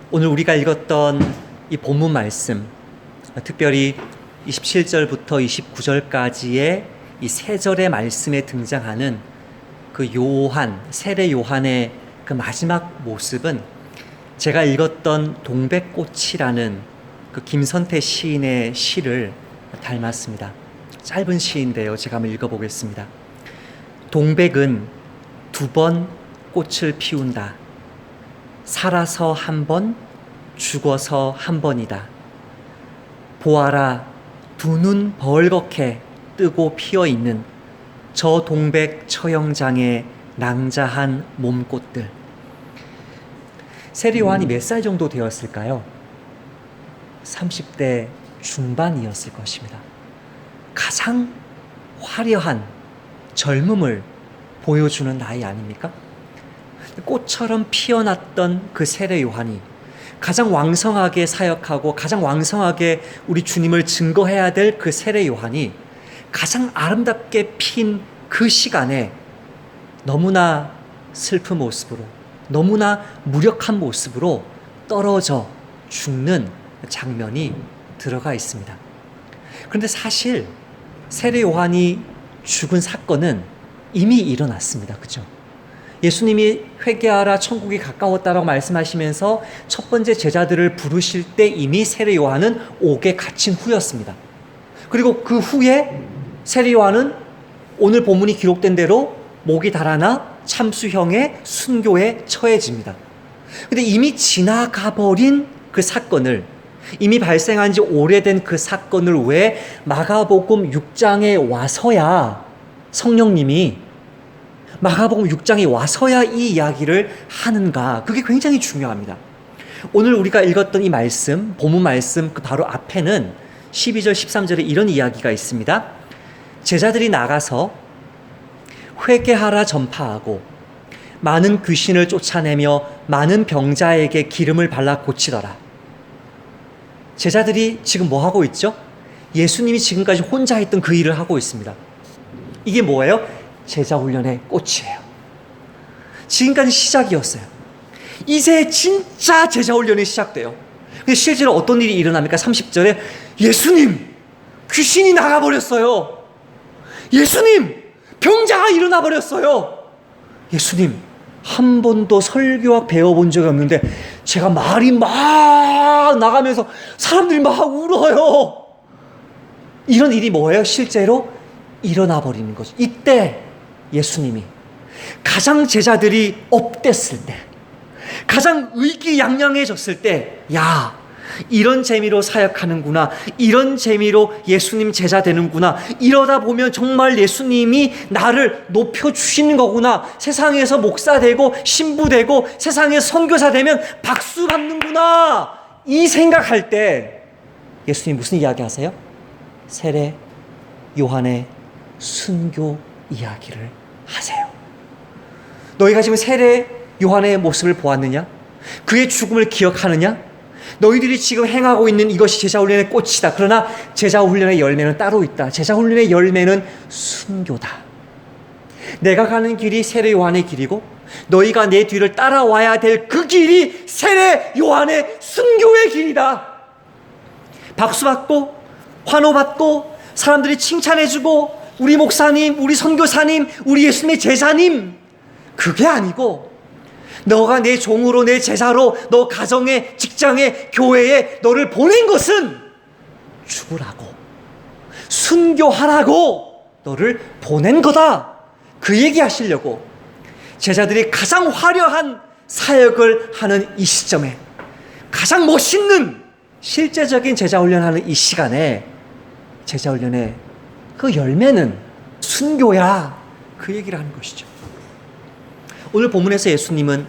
오늘 우리가 읽었던 이 본문 말씀, 특별히 27절부터 29절까지의 이 세 절의 말씀에 등장하는 그 요한, 세례 요한의 그 마지막 모습은 제가 읽었던 동백꽃이라는 그 김선태 시인의 시를 닮았습니다. 짧은 시인데요. 제가 한번 읽어보겠습니다. 동백은 두 번 꽃을 피운다. 살아서 한 번, 죽어서 한 번이다. 보아라, 두 눈 벌겋게 뜨고 피어있는 저 동백 처형장의 낭자한 몸꽃들. 세례 요한이 몇 살 정도 되었을까요? 30대 중반이었을 것입니다. 가장 화려한 젊음을 보여주는 나이 아닙니까? 꽃처럼 피어났던 그 세례 요한이 가장 왕성하게 사역하고 가장 왕성하게 우리 주님을 증거해야 될 그 세례 요한이 가장 아름답게 핀 그 시간에 너무나 슬픈 모습으로, 너무나 무력한 모습으로 떨어져 죽는 장면이 들어가 있습니다. 그런데 사실 세례 요한이 죽은 사건은 이미 일어났습니다. 그죠? 예수님이 회개하라 천국이 가까웠다라고 말씀하시면서 첫 번째 제자들을 부르실 때 이미 세례 요한은 옥에 갇힌 후였습니다. 그리고 그 후에 세례 요한은 오늘 본문이 기록된 대로 목이 달아나 참수형의 순교에 처해집니다. 근데 이미 지나가 버린 그 사건을, 이미 발생한 지 오래된 그 사건을 왜 마가복음 6장에 와서야 성령님이 마가복음 6장에 와서야 이 이야기를 하는가? 그게 굉장히 중요합니다. 오늘 우리가 읽었던 이 말씀, 본문 말씀 그 바로 앞에는 12절 13절에 이런 이야기가 있습니다. 제자들이 나가서 회개하라 전파하고 많은 귀신을 쫓아내며 많은 병자에게 기름을 발라 고치더라. 제자들이 지금 뭐 하고 있죠? 예수님이 지금까지 혼자 했던 그 일을 하고 있습니다. 이게 뭐예요? 제자 훈련의 꽃이에요. 지금까지 시작이었어요. 이제 진짜 제자 훈련이 시작돼요. 근데 실제로 어떤 일이 일어납니까? 30절에 예수님, 귀신이 나가버렸어요. 예수님, 병자가 일어나 버렸어요. 예수님, 한 번도 설교학 배워본 적이 없는데 제가 말이 막 나가면서 사람들이 막 울어요. 이런 일이 뭐예요? 실제로 일어나 버리는 거죠. 이때 예수님이 가장 제자들이 업됐을 때, 가장 의기양양해졌을 때, 야, 이런 재미로 사역하는구나, 이런 재미로 예수님 제자 되는구나, 이러다 보면 정말 예수님이 나를 높여주시는 거구나, 세상에서 목사 되고 신부 되고 세상에 선교사 되면 박수 받는구나, 이 생각할 때 예수님 무슨 이야기 하세요? 세례 요한의 순교 이야기를 하세요. 너희가 지금 세례 요한의 모습을 보았느냐? 그의 죽음을 기억하느냐? 너희들이 지금 행하고 있는 이것이 제자훈련의 꽃이다. 그러나 제자훈련의 열매는 따로 있다. 제자훈련의 열매는 순교다. 내가 가는 길이 세례 요한의 길이고 너희가 내 뒤를 따라와야 될 그 길이 세례 요한의 순교의 길이다. 박수받고 환호받고 사람들이 칭찬해주고 우리 목사님, 우리 선교사님, 우리 예수님의 제자님, 그게 아니고 너가 내 종으로, 내 제자로, 너 가정에, 직장에, 교회에 너를 보낸 것은 죽으라고, 순교하라고 너를 보낸 거다. 그 얘기 하시려고 제자들이 가장 화려한 사역을 하는 이 시점에, 가장 멋있는 실제적인 제자훈련하는 이 시간에 제자훈련의 그 열매는 순교야, 그 얘기를 하는 것이죠. 오늘 본문에서 예수님은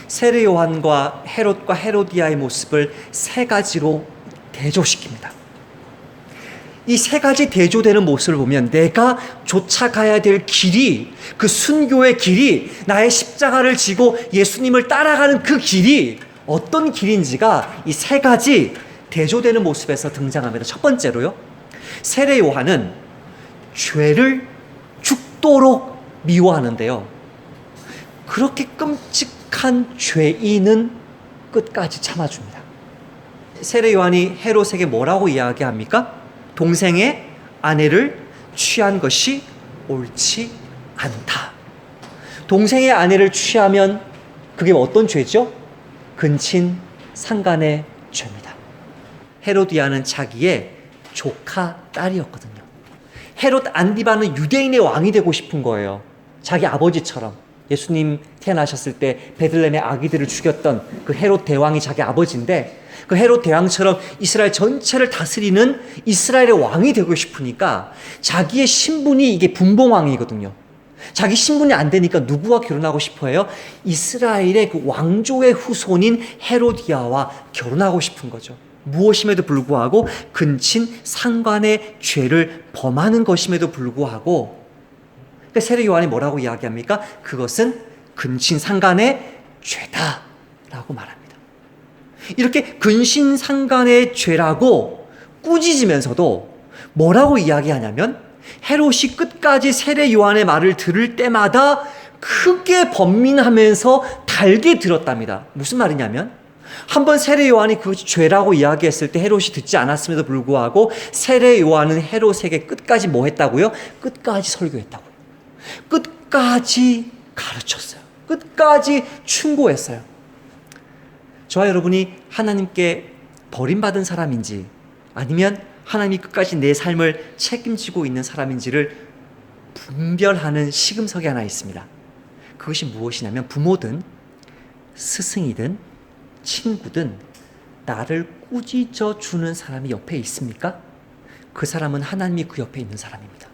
세례 요한과 헤롯과 헤로디아의 모습을 세 가지로 대조시킵니다. 이 세 가지 대조되는 모습을 보면 내가 쫓아가야 될 길이, 그 순교의 길이, 나의 십자가를 지고 예수님을 따라가는 그 길이 어떤 길인지가 이 세 가지 대조되는 모습에서 등장합니다. 첫 번째로요, 세례 요한은 죄를 죽도록 미워하는데요, 그렇게 끔찍한 죄인은 끝까지 참아줍니다. 세례 요한이 헤롯에게 뭐라고 이야기합니까? 동생의 아내를 취한 것이 옳지 않다. 동생의 아내를 취하면 그게 어떤 죄죠? 근친 상간의 죄입니다. 헤로디아는 자기의 조카 딸이었거든요. 헤롯 안디바는 유대인의 왕이 되고 싶은 거예요. 자기 아버지처럼. 예수님 태어나셨을 때 베들레헴의 아기들을 죽였던 그 헤롯 대왕이 자기 아버지인데, 그 헤롯 대왕처럼 이스라엘 전체를 다스리는 이스라엘의 왕이 되고 싶으니까 자기의 신분이 이게 분봉왕이거든요. 자기 신분이 안 되니까 누구와 결혼하고 싶어 해요? 이스라엘의 그 왕조의 후손인 헤로디아와 결혼하고 싶은 거죠. 무엇임에도 불구하고 근친 상간의 죄를 범하는 것임에도 불구하고, 그러니까 세례 요한이 뭐라고 이야기합니까? 그것은 근친 상간의 죄다라고 말합니다. 이렇게 근신 상간의 죄라고 꾸짖으면서도 뭐라고 이야기하냐면, 헤롯이 끝까지 세례 요한의 말을 들을 때마다 크게 번민하면서 달게 들었답니다. 무슨 말이냐면, 한번 세례 요한이 그것이 죄라고 이야기했을 때 헤롯이 듣지 않았음에도 불구하고 세례 요한은 헤롯에게 끝까지 뭐 했다고요? 끝까지 설교했다고요. 끝까지 가르쳤어요. 끝까지 충고했어요. 저와 여러분이 하나님께 버림받은 사람인지 아니면 하나님이 끝까지 내 삶을 책임지고 있는 사람인지를 분별하는 시금석이 하나 있습니다. 그것이 무엇이냐면, 부모든 스승이든 친구든 나를 꾸짖어 주는 사람이 옆에 있습니까? 그 사람은 하나님이 그 옆에 있는 사람입니다.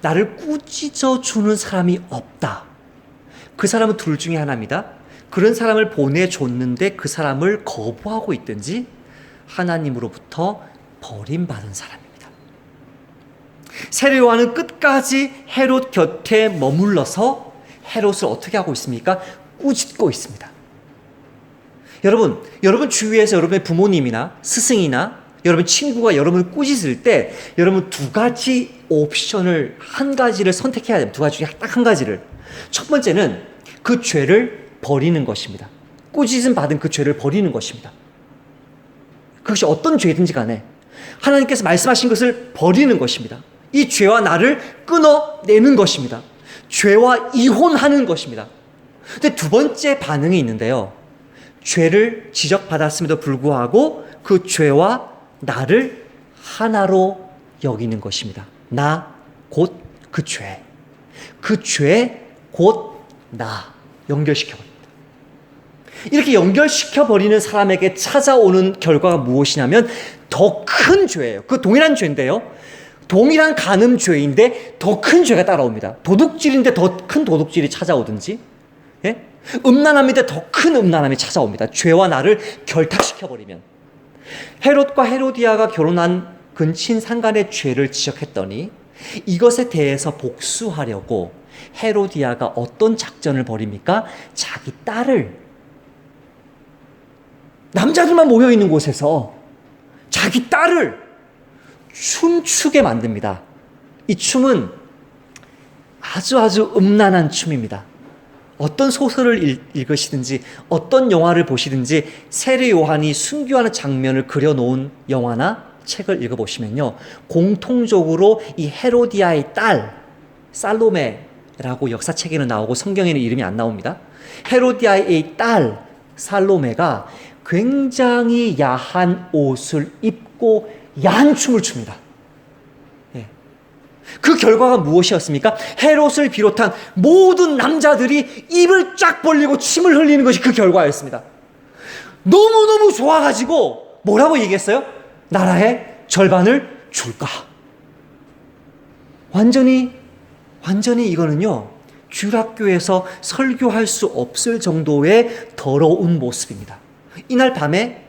나를 꾸짖어 주는 사람이 없다. 그 사람은 둘 중에 하나입니다. 그런 사람을 보내줬는데 그 사람을 거부하고 있든지 하나님으로부터 버림받은 사람입니다. 세례 요한은 끝까지 헤롯 곁에 머물러서 헤롯을 어떻게 하고 있습니까? 꾸짖고 있습니다. 여러분 주위에서 여러분의 부모님이나 스승이나 여러분 친구가 여러분을 꾸짖을 때 여러분 두 가지 옵션을, 한 가지를 선택해야 됩니다. 두 가지 중에 딱 한 가지를. 첫 번째는 그 죄를 버리는 것입니다. 꾸짖음 받은 그 죄를 버리는 것입니다. 그것이 어떤 죄든지 간에 하나님께서 말씀하신 것을 버리는 것입니다. 이 죄와 나를 끊어내는 것입니다. 죄와 이혼하는 것입니다. 근데 두 번째 반응이 있는데요. 죄를 지적받았음에도 불구하고 그 죄와 나를 하나로 여기는 것입니다. 나 곧 그 죄. 그 죄 곧 나. 연결시켜버립니다. 이렇게 연결시켜버리는 사람에게 찾아오는 결과가 무엇이냐면 더 큰 죄예요. 그 동일한 죄인데요. 동일한 간음죄인데 더 큰 죄가 따라옵니다. 도둑질인데 더 큰 도둑질이 찾아오든지, 예? 음란함인데 더 큰 음란함이 찾아옵니다. 죄와 나를 결탁시켜버리면. 헤롯과 헤로디아가 결혼한 근친 상간의 죄를 지적했더니 이것에 대해서 복수하려고 헤로디아가 어떤 작전을 벌입니까? 자기 딸을 남자들만 모여있는 곳에서 자기 딸을 춤추게 만듭니다. 이 춤은 아주 음란한 춤입니다. 어떤 소설을 읽으시든지 어떤 영화를 보시든지 세례 요한이 순교하는 장면을 그려놓은 영화나 책을 읽어보시면요, 공통적으로 이 헤로디아의 딸 살로메라고 역사책에는 나오고 성경에는 이름이 안 나옵니다. 헤로디아의 딸 살로메가 굉장히 야한 옷을 입고 야한 춤을 춥니다. 그 결과가 무엇이었습니까? 헤롯을 비롯한 모든 남자들이 입을 쫙 벌리고 침을 흘리는 것이 그 결과였습니다. 너무너무 좋아가지고 뭐라고 얘기했어요? 나라의 절반을 줄까? 완전히 이거는요, 주일학교에서 설교할 수 없을 정도의 더러운 모습입니다. 이날 밤에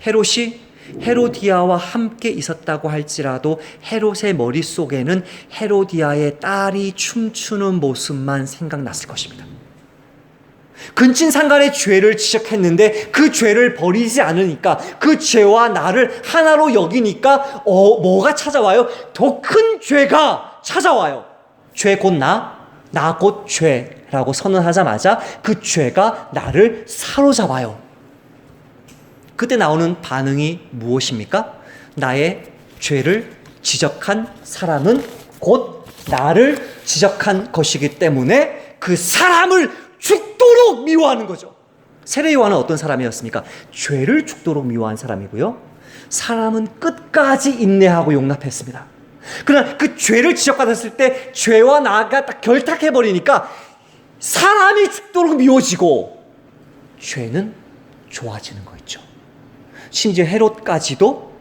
헤롯이 헤로디아와 함께 있었다고 할지라도 헤롯의 머릿속에는 헤로디아의 딸이 춤추는 모습만 생각났을 것입니다. 근친상간의 죄를 지적했는데 그 죄를 버리지 않으니까, 그 죄와 나를 하나로 여기니까 뭐가 찾아와요? 더 큰 죄가 찾아와요. 죄 곧 나 곧 죄라고 선언하자마자 그 죄가 나를 사로잡아요. 그때 나오는 반응이 무엇입니까? 나의 죄를 지적한 사람은 곧 나를 지적한 것이기 때문에 그 사람을 죽도록 미워하는 거죠. 세례 요한은 어떤 사람이었습니까? 죄를 죽도록 미워한 사람이고요. 사람은 끝까지 인내하고 용납했습니다. 그러나 그 죄를 지적받았을 때 죄와 나가 딱 결탁해버리니까 사람이 죽도록 미워지고 죄는 좋아지는 거 있죠. 심지어 헤롯까지도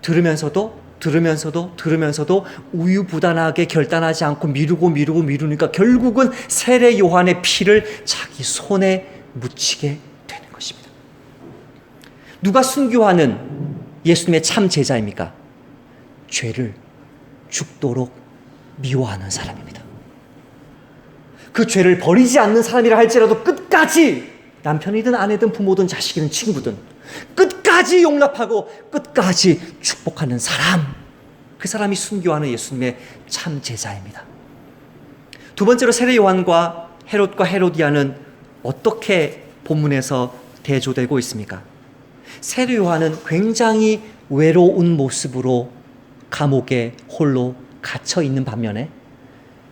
들으면서도 우유부단하게 결단하지 않고 미루니까 결국은 세례 요한의 피를 자기 손에 묻히게 되는 것입니다. 누가 순교하는 예수님의 참 제자입니까? 죄를 죽도록 미워하는 사람입니다. 그 죄를 버리지 않는 사람이라 할지라도 끝까지 남편이든 아내든 부모든 자식이든 친구든 끝까지 용납하고 끝까지 축복하는 사람, 그 사람이 순교하는 예수님의 참 제자입니다. 두 번째로 세례 요한과 헤롯과 헤로디아는 어떻게 본문에서 대조되고 있습니까? 세례 요한은 굉장히 외로운 모습으로 감옥에 홀로 갇혀 있는 반면에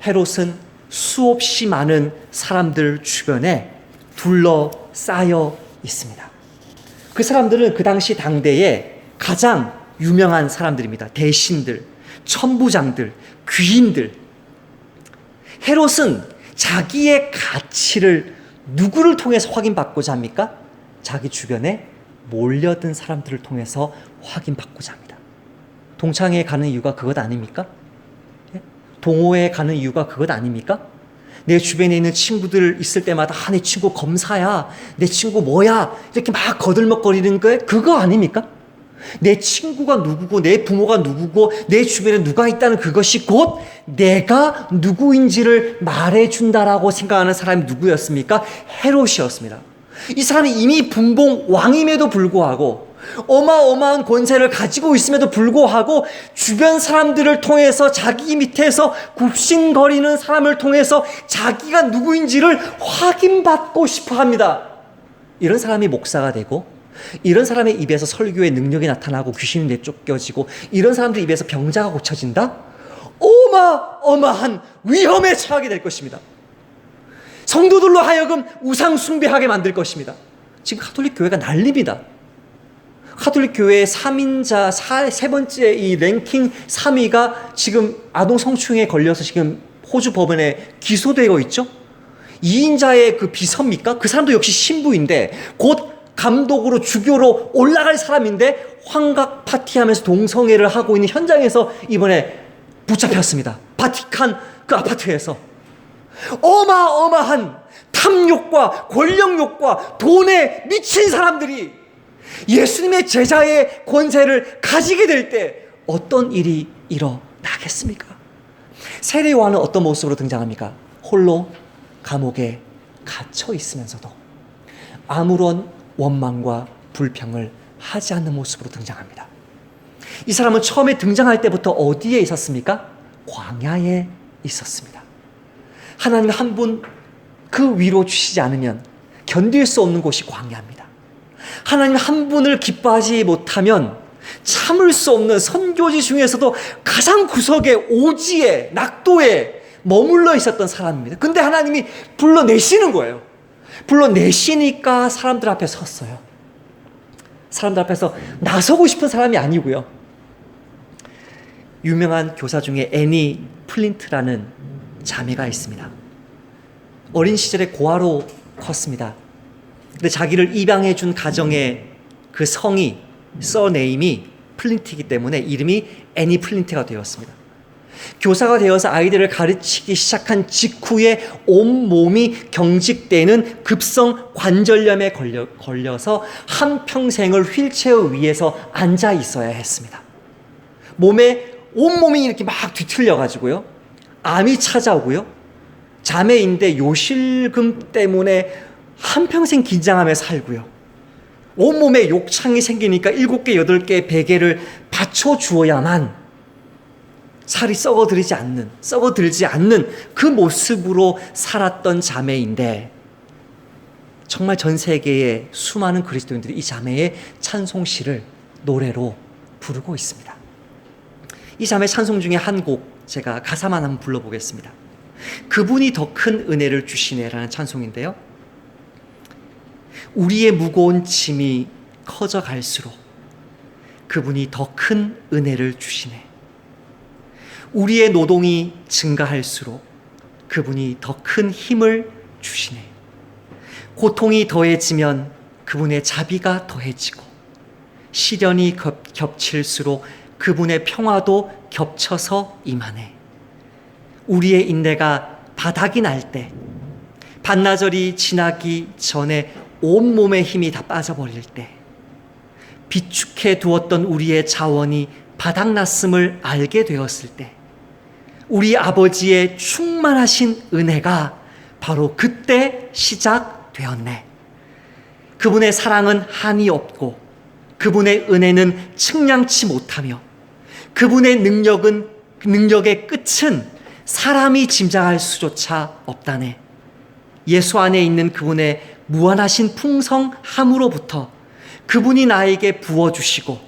헤롯은 수없이 많은 사람들 주변에 둘러싸여 있습니다. 그 사람들은 그 당시 당대에 가장 유명한 사람들입니다. 대신들, 천부장들, 귀인들. 헤롯은 자기의 가치를 누구를 통해서 확인받고자 합니까? 자기 주변에 몰려든 사람들을 통해서 확인받고자 합니다. 동창회에 가는 이유가 그것 아닙니까? 동호회에 가는 이유가 그것 아닙니까? 내 주변에 있는 친구들 있을 때마다 내 친구 검사야, 내 친구 뭐야, 이렇게 막 거들먹거리는 거 그거 아닙니까? 내 친구가 누구고 내 부모가 누구고 내 주변에 누가 있다는 그것이 곧 내가 누구인지를 말해준다라고 생각하는 사람이 누구였습니까? 헤롯이었습니다. 이 사람이 이미 분봉 왕임에도 불구하고 어마어마한 권세를 가지고 있음에도 불구하고 주변 사람들을 통해서 자기 밑에서 굽신거리는 사람을 통해서 자기가 누구인지를 확인받고 싶어 합니다. 이런 사람이 목사가 되고 이런 사람의 입에서 설교의 능력이 나타나고 귀신이 내쫓겨지고 이런 사람들 입에서 병자가 고쳐진다? 어마어마한 위험에 처하게 될 것입니다. 성도들로 하여금 우상 숭배하게 만들 것입니다. 지금 가톨릭 교회가 난립니다. 가톨릭 교회의 3인자 세 번째 이 랭킹 3위가 지금 아동 성추행에 걸려서 지금 호주 법원에 기소되어 있죠. 2인자의 그 비서입니까? 그 사람도 역시 신부인데 곧 감독으로 주교로 올라갈 사람인데 환각 파티하면서 동성애를 하고 있는 현장에서 이번에 붙잡혔습니다. 바티칸 그 아파트에서. 어마어마한 탐욕과 권력욕과 돈에 미친 사람들이 예수님의 제자의 권세를 가지게 될 때 어떤 일이 일어나겠습니까? 세례 요한은 어떤 모습으로 등장합니까? 홀로 감옥에 갇혀 있으면서도 아무런 원망과 불평을 하지 않는 모습으로 등장합니다. 이 사람은 처음에 등장할 때부터 어디에 있었습니까? 광야에 있었습니다. 하나님 한 분 그 위로 주시지 않으면 견딜 수 없는 곳이 광야입니다. 하나님 한 분을 기뻐하지 못하면 참을 수 없는 선교지 중에서도 가장 구석에 오지에 낙도에 머물러 있었던 사람입니다. 근데 하나님이 불러내시는 거예요. 불러내시니까 사람들 앞에 섰어요. 사람들 앞에서 나서고 싶은 사람이 아니고요. 유명한 교사 중에 애니 플린트라는 자매가 있습니다. 어린 시절에 고아로 컸습니다. 근데 자기를 입양해 준 가정의 그 성이 서네임이 플린트이기 때문에 이름이 애니 플린트가 되었습니다. 교사가 되어서 아이들을 가르치기 시작한 직후에 온몸이 경직되는 급성 관절염에 걸려서 한평생을 휠체어 위에서 앉아 있어야 했습니다. 온몸이 이렇게 막 뒤틀려가지고요. 암이 찾아오고요. 자매인데 요실금 때문에 한평생 긴장하며 살고요. 온몸에 욕창이 생기니까 7개, 8개 베개를 받쳐주어야만 살이 썩어들지 않는 그 모습으로 살았던 자매인데 정말 전 세계의 수많은 그리스도인들이 이 자매의 찬송시를 노래로 부르고 있습니다. 이 자매 찬송 중에 한 곡 제가 가사만 한번 불러보겠습니다. 그분이 더 큰 은혜를 주시네라는 찬송인데요. 우리의 무거운 짐이 커져갈수록 그분이 더 큰 은혜를 주시네. 우리의 노동이 증가할수록 그분이 더 큰 힘을 주시네. 고통이 더해지면 그분의 자비가 더해지고 시련이 겹칠수록 그분의 평화도 겹쳐서 임하네. 우리의 인내가 바닥이 날 때, 반나절이 지나기 전에 온몸의 힘이 다 빠져버릴 때, 비축해 두었던 우리의 자원이 바닥났음을 알게 되었을 때, 우리 아버지의 충만하신 은혜가 바로 그때 시작되었네. 그분의 사랑은 한이 없고 그분의 은혜는 측량치 못하며 그분의 능력의 끝은 사람이 짐작할 수조차 없다네. 예수 안에 있는 그분의 무한하신 풍성함으로부터 그분이 나에게 부어주시고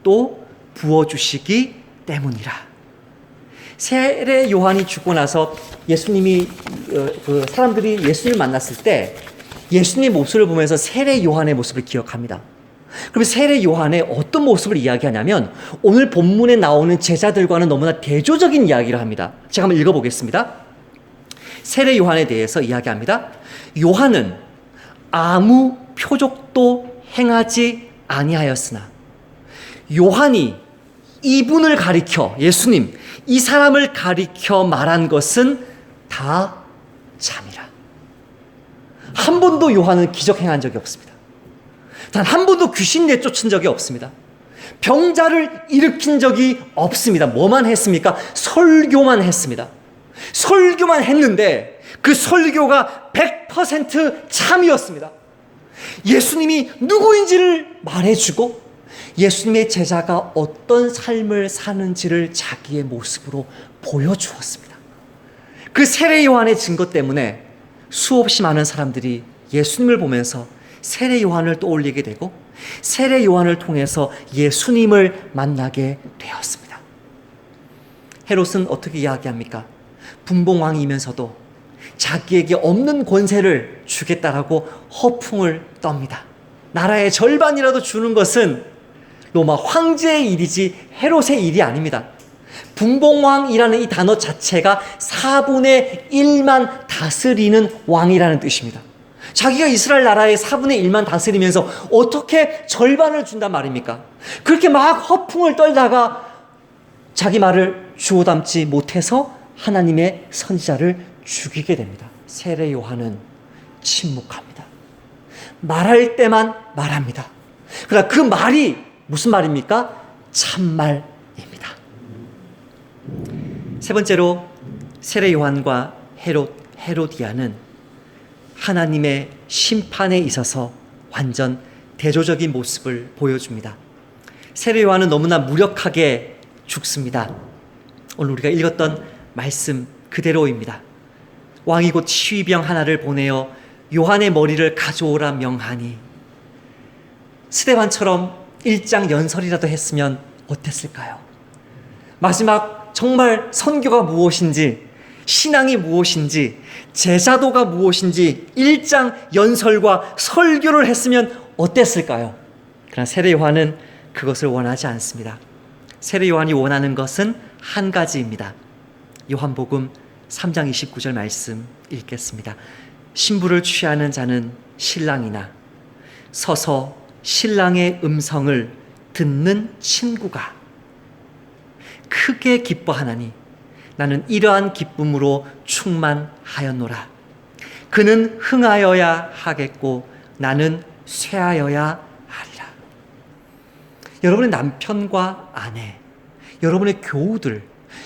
또 부어주시기 때문이라. 세례 요한이 죽고 나서 예수님이 사람들이 예수님을 만났을 때 예수님의 모습을 보면서 세례 요한의 모습을 기억합니다. 그럼 세례 요한의 어떤 모습을 이야기하냐면 오늘 본문에 나오는 제자들과는 너무나 대조적인 이야기를 합니다. 제가 한번 읽어보겠습니다. 세례 요한에 대해서 이야기합니다. 요한은 아무 표적도 행하지 아니하였으나 요한이 이분을 가리켜 예수님 이 사람을 가리켜 말한 것은 다 참이라. 한 번도 요한은 기적 행한 적이 없습니다. 단 한 번도 귀신 내쫓은 적이 없습니다. 병자를 일으킨 적이 없습니다. 뭐만 했습니까? 설교만 했습니다. 설교만 했는데 그 설교가 100% 참이었습니다. 예수님이 누구인지를 말해주고 예수님의 제자가 어떤 삶을 사는지를 자기의 모습으로 보여주었습니다. 그 세례 요한의 증거 때문에 수없이 많은 사람들이 예수님을 보면서 세례 요한을 떠올리게 되고 세례 요한을 통해서 예수님을 만나게 되었습니다. 헤롯은 어떻게 이야기합니까? 분봉왕이면서도 자기에게 없는 권세를 주겠다라고 허풍을 떱니다. 나라의 절반이라도 주는 것은 로마 황제의 일이지 헤롯의 일이 아닙니다. 분봉왕이라는 이 단어 자체가 4분의 1만 다스리는 왕이라는 뜻입니다. 자기가 이스라엘 나라의 4분의 1만 다스리면서 어떻게 절반을 준단 말입니까? 그렇게 막 허풍을 떨다가 자기 말을 주워 담지 못해서 하나님의 선지자를 죽이게 됩니다. 세례 요한은 침묵합니다. 말할 때만 말합니다. 그러나 그 말이 무슨 말입니까? 참말입니다. 세 번째로 세례 요한과 헤로디아는 하나님의 심판에 있어서 완전 대조적인 모습을 보여줍니다. 세례 요한은 너무나 무력하게 죽습니다. 오늘 우리가 읽었던 말씀 그대로입니다. 왕이 곧 치위병 하나를 보내어 요한의 머리를 가져오라 명하니 스데반처럼 일장연설이라도 했으면 어땠을까요? 마지막 정말 선교가 무엇인지 신앙이 무엇인지 제자도가 무엇인지 일장연설과 설교를 했으면 어땠을까요? 그러나 세례 요한은 그것을 원하지 않습니다. 세례 요한이 원하는 것은 한 가지입니다. 요한복음 3장 29절 말씀 읽겠습니다. 신부를 취하는 자는 신랑이나 서서 신랑의 음성을 듣는 친구가 크게 기뻐하나니 나는 이러한 기쁨으로 충만하였노라. 그는 흥하여야 하겠고 나는 쇠하여야 하리라. 여러분의 남편과 아내, 여러분의 교우들,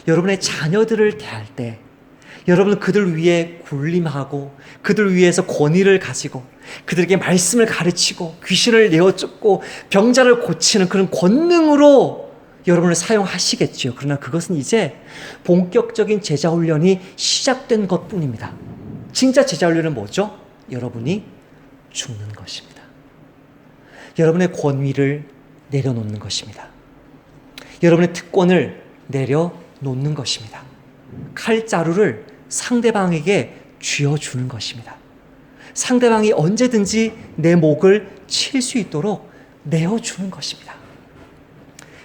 여러분의 자녀들을 대할 때 여러분은 그들 위해 군림하고 그들 위해서 권위를 가지고 그들에게 말씀을 가르치고 귀신을 내어쫓고 병자를 고치는 그런 권능으로 여러분을 사용하시겠죠. 그러나 그것은 이제 본격적인 제자훈련이 시작된 것뿐입니다. 진짜 제자훈련은 뭐죠? 여러분이 죽는 것입니다. 여러분의 권위를 내려놓는 것입니다. 여러분의 특권을 내려놓는 것입니다. 칼자루를 상대방에게 쥐어주는 것입니다. 상대방이 언제든지 내 목을 칠 수 있도록 내어주는 것입니다.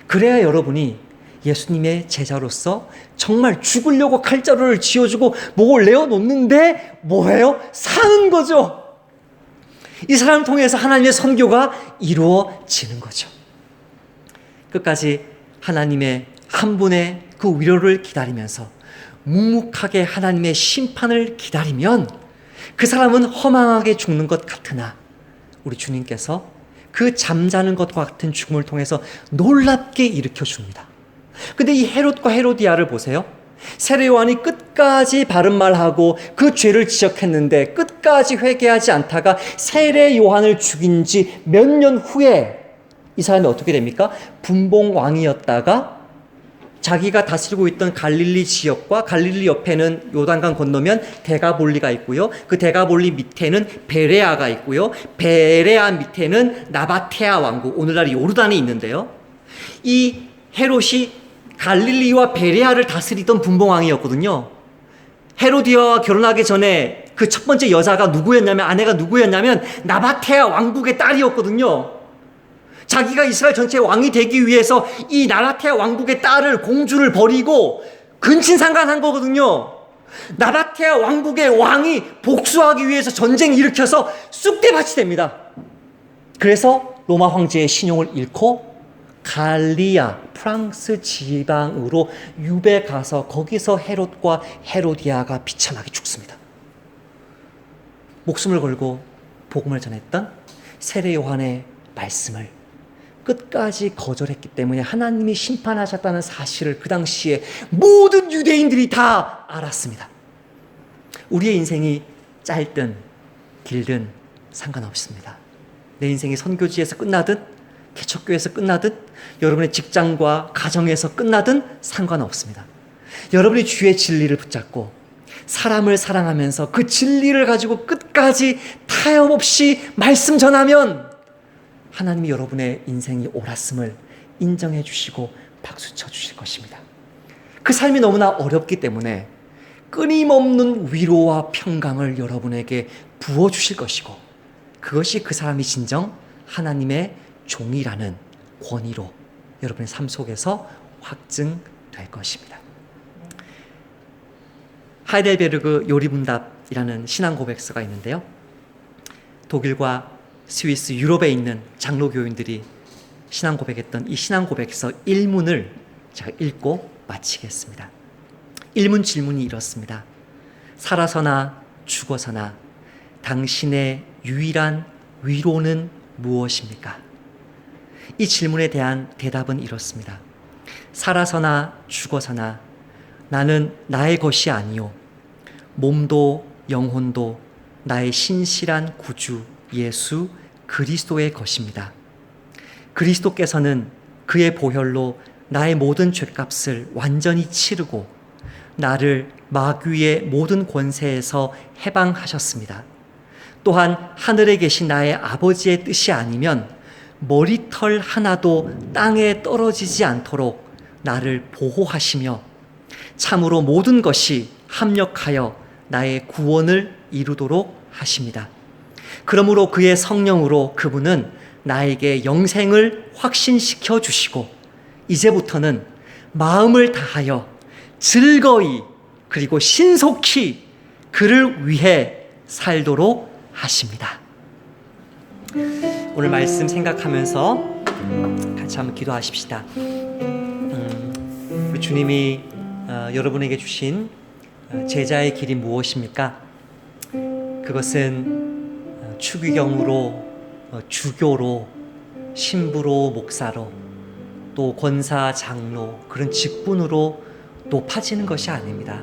그래야 여러분이 예수님의 제자로서 정말 죽으려고 칼자루를 쥐어주고 목을 내어놓는데 뭐예요? 사는 거죠. 이 사람을 통해서 하나님의 선교가 이루어지는 거죠. 끝까지 하나님의 한 분의 그 위로를 기다리면서 묵묵하게 하나님의 심판을 기다리면 그 사람은 허망하게 죽는 것 같으나 우리 주님께서 그 잠자는 것과 같은 죽음을 통해서 놀랍게 일으켜 줍니다. 근데 이 헤롯과 헤로디아를 보세요. 세례 요한이 끝까지 바른 말하고 그 죄를 지적했는데 끝까지 회개하지 않다가 세례 요한을 죽인 지 몇 년 후에 이 사람이 어떻게 됩니까? 분봉왕이었다가 자기가 다스리고 있던 갈릴리 지역과 갈릴리 옆에는 요단강 건너면 데가볼리가 있고요. 그 데가볼리 밑에는 베레아가 있고요. 베레아 밑에는 나바테아 왕국, 오늘날 요르단이 있는데요. 이 헤롯이 갈릴리와 베레아를 다스리던 분봉왕이었거든요. 헤로디아와 결혼하기 전에 그 첫 번째 여자가 누구였냐면, 아내가 누구였냐면 나바테아 왕국의 딸이었거든요. 자기가 이스라엘 전체의 왕이 되기 위해서 이 나바테아 왕국의 딸을, 공주를 버리고 근친상간한 거거든요. 나바테아 왕국의 왕이 복수하기 위해서 전쟁 일으켜서 쑥대밭이 됩니다. 그래서 로마 황제의 신용을 잃고 갈리아, 프랑스 지방으로 유배 가서 거기서 헤롯과 헤로디아가 비참하게 죽습니다. 목숨을 걸고 복음을 전했던 세례 요한의 말씀을 끝까지 거절했기 때문에 하나님이 심판하셨다는 사실을 그 당시에 모든 유대인들이 다 알았습니다. 우리의 인생이 짧든 길든 상관없습니다. 내 인생이 선교지에서 끝나든 개척교회에서 끝나든 여러분의 직장과 가정에서 끝나든 상관없습니다. 여러분이 주의 진리를 붙잡고 사람을 사랑하면서 그 진리를 가지고 끝까지 타협 없이 말씀 전하면 하나님이 여러분의 인생이 옳았음을 인정해 주시고 박수 쳐 주실 것입니다. 그 삶이 너무나 어렵기 때문에 끊임없는 위로와 평강을 여러분에게 부어주실 것이고 그것이 그 사람이 진정 하나님의 종이라는 권위로 여러분의 삶 속에서 확증될 것입니다. 하이델베르그 요리문답이라는 신앙 고백서가 있는데요. 독일과 스위스, 유럽에 있는 장로 교인들이 신앙 고백했던 이 신앙 고백서 1문을 제가 읽고 마치겠습니다. 1문 질문이 이렇습니다. 살아서나 죽어서나 당신의 유일한 위로는 무엇입니까? 이 질문에 대한 대답은 이렇습니다. 살아서나 죽어서나 나는 나의 것이 아니요 몸도 영혼도 나의 신실한 구주 예수 그리스도의 것입니다. 그리스도께서는 그의 보혈로 나의 모든 죗값을 완전히 치르고 나를 마귀의 모든 권세에서 해방하셨습니다. 또한 하늘에 계신 나의 아버지의 뜻이 아니면 머리털 하나도 땅에 떨어지지 않도록 나를 보호하시며 참으로 모든 것이 합력하여 나의 구원을 이루도록 하십니다. 그러므로 그의 성령으로 그분은 나에게 영생을 확신시켜 주시고 이제부터는 마음을 다하여 즐거이 그리고 신속히 그를 위해 살도록 하십니다. 오늘 말씀 생각하면서 같이 한번 기도하십시다. 우리 주님이 여러분에게 주신 제자의 길이 무엇입니까? 그것은 추기경으로, 주교로, 신부로, 목사로, 또 권사, 장로 그런 직분으로 높아지는 것이 아닙니다.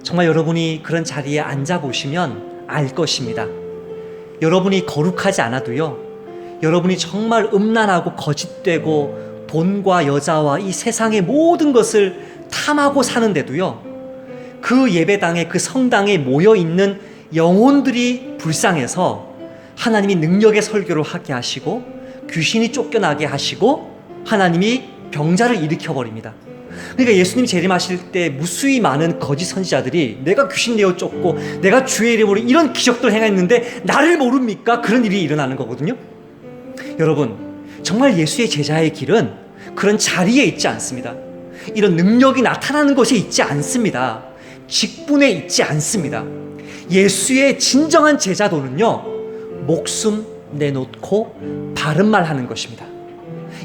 정말 여러분이 그런 자리에 앉아보시면 알 것입니다. 여러분이 거룩하지 않아도요, 여러분이 정말 음란하고 거짓되고 돈과 여자와 이 세상의 모든 것을 탐하고 사는데도요, 그 예배당에, 그 성당에 모여있는 영혼들이 불쌍해서 하나님이 능력의 설교를 하게 하시고 귀신이 쫓겨나게 하시고 하나님이 병자를 일으켜버립니다. 그러니까 예수님 재림하실 때 무수히 많은 거짓 선지자들이 내가 귀신 내어 쫓고 내가 주의 이름으로 이런 기적들을 행했는데 나를 모릅니까? 그런 일이 일어나는 거거든요. 여러분, 정말 예수의 제자의 길은 그런 자리에 있지 않습니다. 이런 능력이 나타나는 것에 있지 않습니다. 직분에 있지 않습니다. 예수의 진정한 제자도는요, 목숨 내놓고 바른 말 하는 것입니다.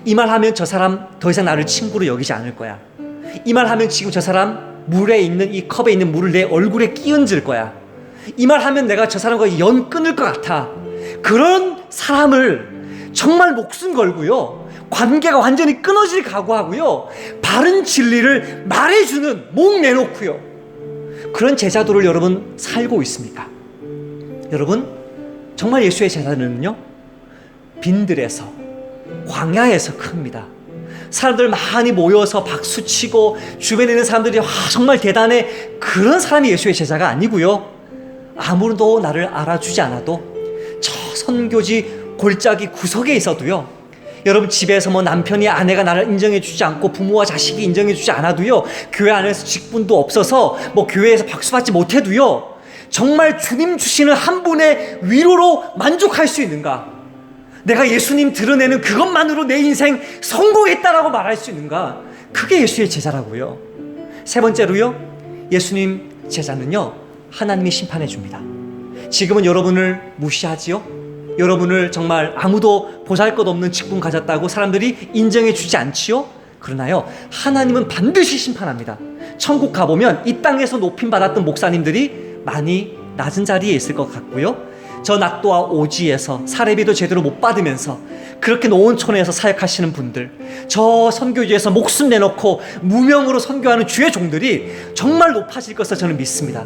이 말 하면 저 사람 더 이상 나를 친구로 여기지 않을 거야. 이 말 하면 지금 저 사람 물에 있는 이 컵에 있는 물을 내 얼굴에 끼얹을 거야. 이 말 하면 내가 저 사람과 연 끊을 것 같아. 그런 사람을 정말 목숨 걸고요, 관계가 완전히 끊어질 각오하고요, 바른 진리를 말해주는, 목 내놓고요, 그런 제자도를 여러분 살고 있습니까? 여러분, 정말 예수의 제자는요, 빈들에서, 광야에서 큽니다. 사람들 많이 모여서 박수치고 주변에 있는 사람들이 정말 대단해, 그런 사람이 예수의 제자가 아니고요, 아무도 나를 알아주지 않아도 저 선교지 골짜기 구석에 있어도요, 여러분 집에서 뭐 남편이 아내가 나를 인정해 주지 않고 부모와 자식이 인정해 주지 않아도요, 교회 안에서 직분도 없어서 뭐 교회에서 박수받지 못해도요, 정말 주님 주시는 한 분의 위로로 만족할 수 있는가? 내가 예수님 드러내는 그것만으로 내 인생 성공했다라고 말할 수 있는가? 그게 예수의 제자라고요. 세 번째로요, 예수님 제자는요, 하나님이 심판해 줍니다. 지금은 여러분을 무시하지요? 여러분을 정말 아무도 보잘것없는 직분 가졌다고 사람들이 인정해 주지 않지요? 그러나요, 하나님은 반드시 심판합니다. 천국 가보면 이 땅에서 높임 받았던 목사님들이 많이 낮은 자리에 있을 것 같고요, 저 낙도와 오지에서 사례비도 제대로 못 받으면서 그렇게 노원촌에서 사역하시는 분들, 저 선교지에서 목숨 내놓고 무명으로 선교하는 주의 종들이 정말 높아질 것을 저는 믿습니다.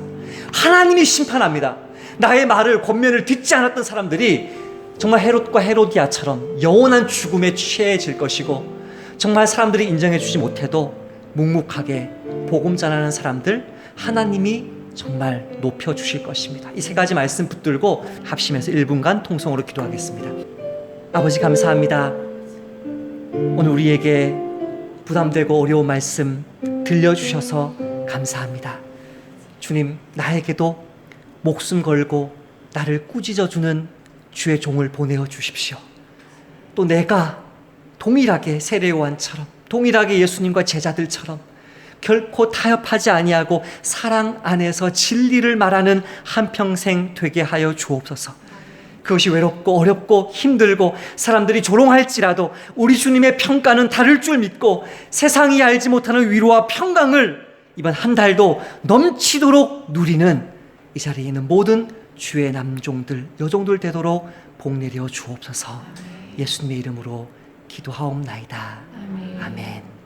하나님이 심판합니다. 나의 말을, 권면을 듣지 않았던 사람들이 정말 헤롯과 헤로디아처럼 영원한 죽음에 취해질 것이고, 정말 사람들이 인정해 주지 못해도 묵묵하게 복음 전하는 사람들, 하나님이 정말 높여주실 것입니다. 이 세 가지 말씀 붙들고 합심해서 1분간 통성으로 기도하겠습니다. 아버지, 감사합니다. 오늘 우리에게 부담되고 어려운 말씀 들려주셔서 감사합니다. 주님, 나에게도 목숨 걸고 나를 꾸짖어주는 주의 종을 보내어 주십시오. 또 내가 동일하게 세례 요한처럼, 동일하게 예수님과 제자들처럼 결코 타협하지 아니하고 사랑 안에서 진리를 말하는 한평생 되게 하여 주옵소서. 그것이 외롭고 어렵고 힘들고 사람들이 조롱할지라도 우리 주님의 평가는 다를 줄 믿고 세상이 알지 못하는 위로와 평강을 이번 한 달도 넘치도록 누리는 이 자리에 있는 모든 주의 남종들, 여종들 되도록 복 내려 주옵소서. 예수님의 이름으로 기도하옵나이다. 아멘.